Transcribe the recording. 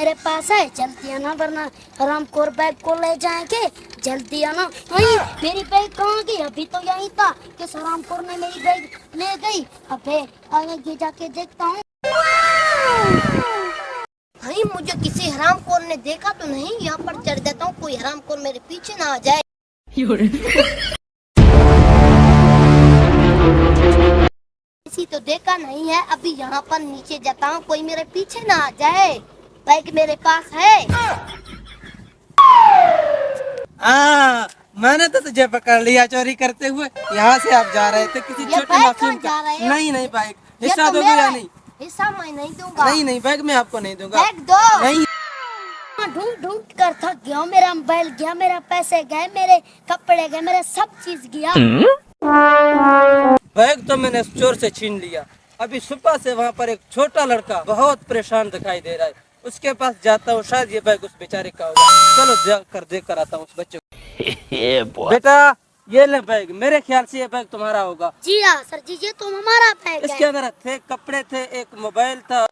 मेरे पास है, जल्दी आना वरना हरामखोर बैग को ले जाएंगे। जल्दी आना। नहीं, मेरी बैग कहाँ गई? अभी तो यही था कि हरामखोर ने मेरी बैग ले गई। अबे आगे जाके देखता हूँ। भाई मुझे किसी हरामखोर ने देखा तो नहीं, यहाँ पर चढ़ जाता हूँ, कोई हरामखोर मेरे पीछे ना आ जाए। किसी तो देखा नहीं है, अभी यहाँ पर नीचे जाता हूँ, कोई मेरे पीछे ना आ जाए। बैग मेरे पास है। मैंने तो तुझे पकड़ लिया चोरी करते हुए। यहाँ से आप जा रहे थे किसी ये छोटे बैग मासूम कहाँ जा रहे हैं? नहीं नहीं बैग ये हिस्सा तो दोगे मेरा या है। नहीं? हिस्सा मैं नहीं दूंगा। नहीं नहीं बैग मैं आपको नहीं दूंगा। बैग दो। नहीं ढूंढ ढूंढ कर थक गया हूँ। मेरा मोबाइल गया, मेरा पैसे गए, मेरे कपड़े गए, मेरा सब चीज गया। बैग तो मैंने चोर से छीन लिया। अभी सुबह से वहाँ पर एक छोटा लड़का बहुत परेशान दिखाई दे रहा है, उसके पास जाता हूँ, शायद ये बैग उस बेचारे का होगा। चलो जाकर देख कर आता हूँ उस बच्चे को। बेटा ये ले बैग, मेरे ख्याल से ये बैग तुम्हारा होगा। जी हाँ सर जी, ये तो हमारा बैग इसके है। अंदर थे कपड़े थे, एक मोबाइल था।